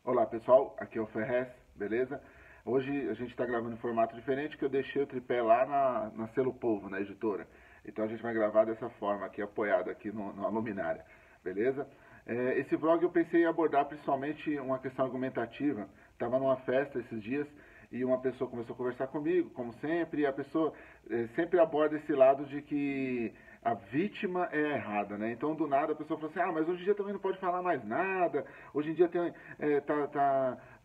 Olá pessoal, aqui é o Ferrez, beleza? Hoje a gente está gravando em formato diferente, que eu deixei o tripé lá na Selo Polvo, na editora. Então a gente vai gravar dessa forma aqui, apoiado aqui na luminária, beleza? Esse vlog eu pensei em abordar principalmente uma questão argumentativa. Estava numa festa esses dias e uma pessoa começou a conversar comigo, como sempre, e a pessoa sempre aborda esse lado de que a vítima é errada, né? Então, do nada, a pessoa fala assim, mas hoje em dia também não pode falar mais nada, hoje em dia tem,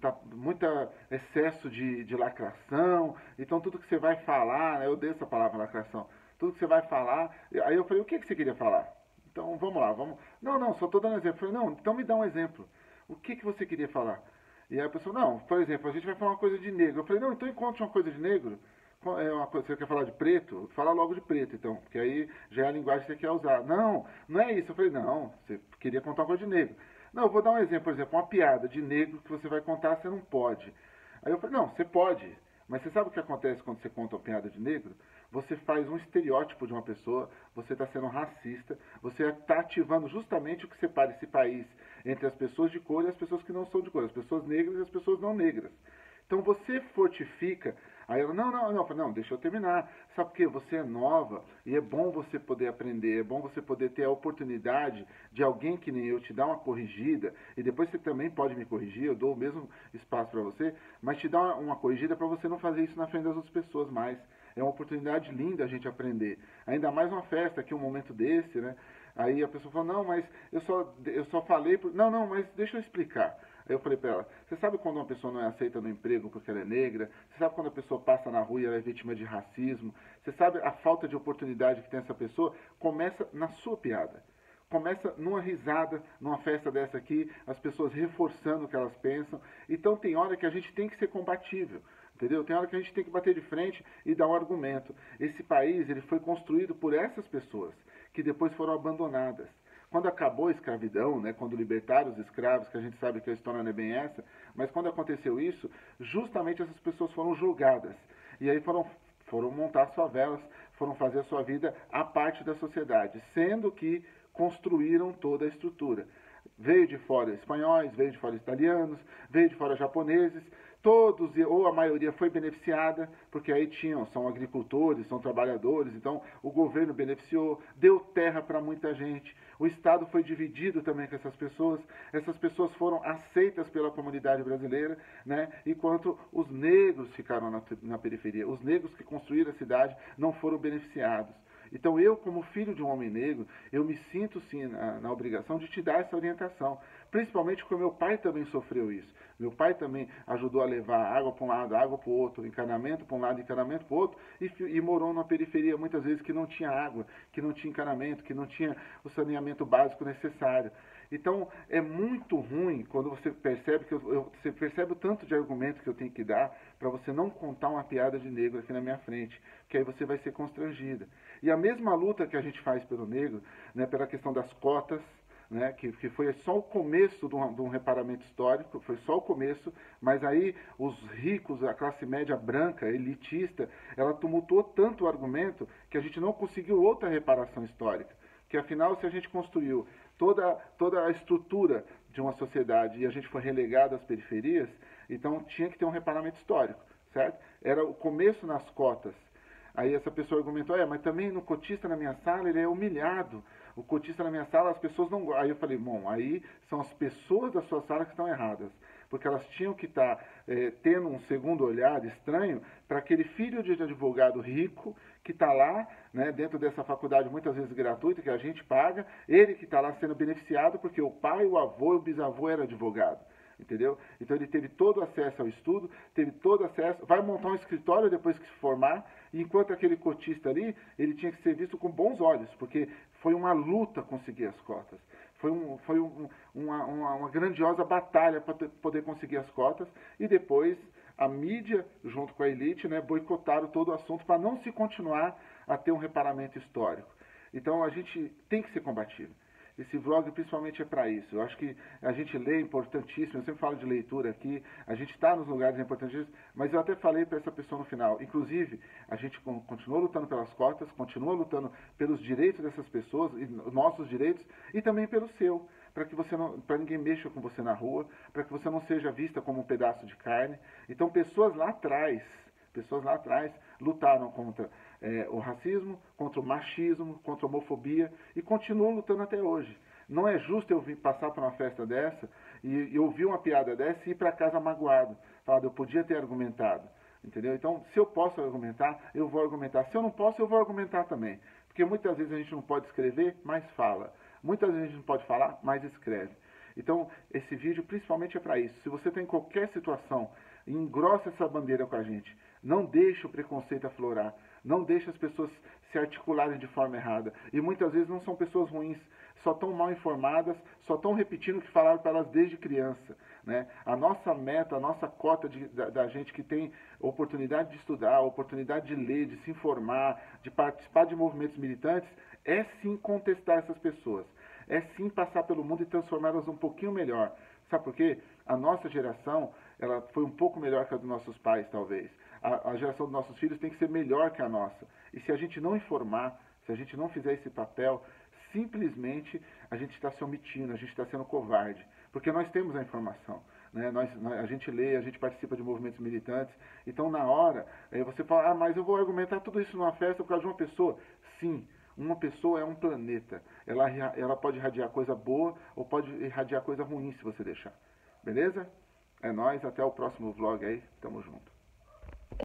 tá muita excesso de lacração, então tudo que você vai falar, né? Eu odeio essa palavra lacração, tudo que você vai falar, aí eu falei, o que você queria falar? Então, vamos lá, vamos... Não, só estou dando exemplo. Eu falei, não, então me dá um exemplo. O que você queria falar? E aí a pessoa, não, por exemplo, a gente vai falar uma coisa de negro. Eu falei, não, então encontre uma coisa de negro. Você quer falar de preto? Fala logo de preto, então, porque aí já é a linguagem que você quer usar. Não, não é isso. Eu falei, não, você queria contar uma coisa de negro. Não, eu vou dar um exemplo, por exemplo, uma piada de negro que você vai contar, você não pode. Aí eu falei, não, você pode. Mas você sabe o que acontece quando você conta uma piada de negro? Você faz um estereótipo de uma pessoa, você está sendo racista, você está ativando justamente o que separa esse país entre as pessoas de cor e as pessoas que não são de cor, as pessoas negras e as pessoas não negras. Então você fortifica. Aí ela, não, deixa eu terminar. Sabe por quê? Você é nova e é bom você poder aprender, é bom você poder ter a oportunidade de alguém que nem eu te dar uma corrigida, e depois você também pode me corrigir, eu dou o mesmo espaço para você, mas te dar uma corrigida para você não fazer isso na frente das outras pessoas mais. É uma oportunidade linda a gente aprender. Ainda mais uma festa aqui, um momento desse, né? Aí a pessoa falou, não, mas eu só falei... Não, mas deixa eu explicar. Aí eu falei pra ela, você sabe quando uma pessoa não é aceita no emprego porque ela é negra? Você sabe quando a pessoa passa na rua e ela é vítima de racismo? Você sabe a falta de oportunidade que tem essa pessoa? Começa na sua piada. Começa numa risada, numa festa dessa aqui, as pessoas reforçando o que elas pensam. Então tem hora que a gente tem que ser compatível. Entendeu? Tem hora que a gente tem que bater de frente e dar um argumento. Esse país ele foi construído por essas pessoas, que depois foram abandonadas. Quando acabou a escravidão, né, quando libertaram os escravos, que a gente sabe que a história não é bem essa, mas quando aconteceu isso, justamente essas pessoas foram julgadas. E aí foram montar as favelas, foram fazer a sua vida à parte da sociedade, sendo que construíram toda a estrutura. Veio de fora espanhóis, veio de fora italianos, veio de fora japoneses, todos, ou a maioria foi beneficiada, porque aí são agricultores, são trabalhadores, então o governo beneficiou, deu terra para muita gente, o Estado foi dividido também com essas pessoas foram aceitas pela comunidade brasileira, né, enquanto os negros ficaram na periferia, os negros que construíram a cidade não foram beneficiados. Então eu, como filho de um homem negro, eu me sinto sim na obrigação de te dar essa orientação. Principalmente porque meu pai também sofreu isso. Meu pai também ajudou a levar água para um lado, água para o outro, encanamento para um lado, encanamento para o outro, e morou numa periferia muitas vezes que não tinha água, que não tinha encanamento, que não tinha o saneamento básico necessário. Então é muito ruim quando você percebe você percebe o tanto de argumento que eu tenho que dar para você não contar uma piada de negro aqui na minha frente, que aí você vai ser constrangida. E a mesma luta que a gente faz pelo negro, né, pela questão das cotas, né, que foi só o começo de um reparamento histórico, foi só o começo, mas aí os ricos, a classe média branca, elitista, ela tumultuou tanto o argumento que a gente não conseguiu outra reparação histórica. Que afinal, se a gente construiu toda a estrutura de uma sociedade e a gente foi relegado às periferias, então tinha que ter um reparamento histórico, certo? Era o começo nas cotas. Aí essa pessoa argumentou, mas também no cotista na minha sala ele é humilhado. O cotista na minha sala, as pessoas não... Aí eu falei, bom, aí são as pessoas da sua sala que estão erradas. Porque elas tinham que estar tendo um segundo olhar estranho para aquele filho de advogado rico que está lá, né, dentro dessa faculdade muitas vezes gratuita, que a gente paga, ele que está lá sendo beneficiado porque o pai, o avô e o bisavô eram advogados. Entendeu? Então ele teve todo acesso ao estudo, teve todo acesso, vai montar um escritório depois que se formar, e enquanto aquele cotista ali, ele tinha que ser visto com bons olhos, porque foi uma luta conseguir as cotas. Foi uma grandiosa batalha para poder conseguir as cotas, e depois a mídia, junto com a elite, né, boicotaram todo o assunto para não se continuar a ter um reparamento histórico. Então a gente tem que ser combativo. Esse vlog principalmente é para isso. Eu acho que a gente lê é importantíssimo, eu sempre falo de leitura aqui, a gente está nos lugares importantíssimos, mas eu até falei para essa pessoa no final, inclusive, a gente continua lutando pelas cotas, continua lutando pelos direitos dessas pessoas, e nossos direitos, e também pelo seu. para que você não, para ninguém mexa com você na rua, para que você não seja vista como um pedaço de carne. Então pessoas lá atrás lutaram contra o racismo, contra o machismo, contra a homofobia e continuam lutando até hoje. Não é justo eu vir passar por uma festa dessa e ouvir uma piada dessa e ir para casa magoado, falando, eu podia ter argumentado. Entendeu? Então, se eu posso argumentar, eu vou argumentar. Se eu não posso, eu vou argumentar também. Porque muitas vezes a gente não pode escrever, mas fala. Muitas vezes a gente não pode falar, mas escreve. Então, esse vídeo principalmente é para isso. Se você tem qualquer situação, engrossa essa bandeira com a gente. Não deixe o preconceito aflorar. Não deixe as pessoas se articularem de forma errada. E muitas vezes não são pessoas ruins, só estão mal informadas, só estão repetindo o que falaram para elas desde criança. Né? A nossa meta, a nossa cota da gente que tem oportunidade de estudar, oportunidade de ler, de se informar, de participar de movimentos militantes, é sim contestar essas pessoas. É sim passar pelo mundo e transformá-las um pouquinho melhor. Sabe por quê? A nossa geração, ela foi um pouco melhor que a dos nossos pais, talvez. A geração dos nossos filhos tem que ser melhor que a nossa. E se a gente não informar, se a gente não fizer esse papel, simplesmente a gente está se omitindo, a gente está sendo covarde. Porque nós temos a informação. Né? A gente lê, a gente participa de movimentos militantes. Então, na hora, você fala, mas eu vou argumentar tudo isso numa festa por causa de uma pessoa. Sim, uma pessoa é um planeta. Ela pode irradiar coisa boa ou pode irradiar coisa ruim se você deixar. Beleza? É nóis, até o próximo vlog aí. Tamo junto.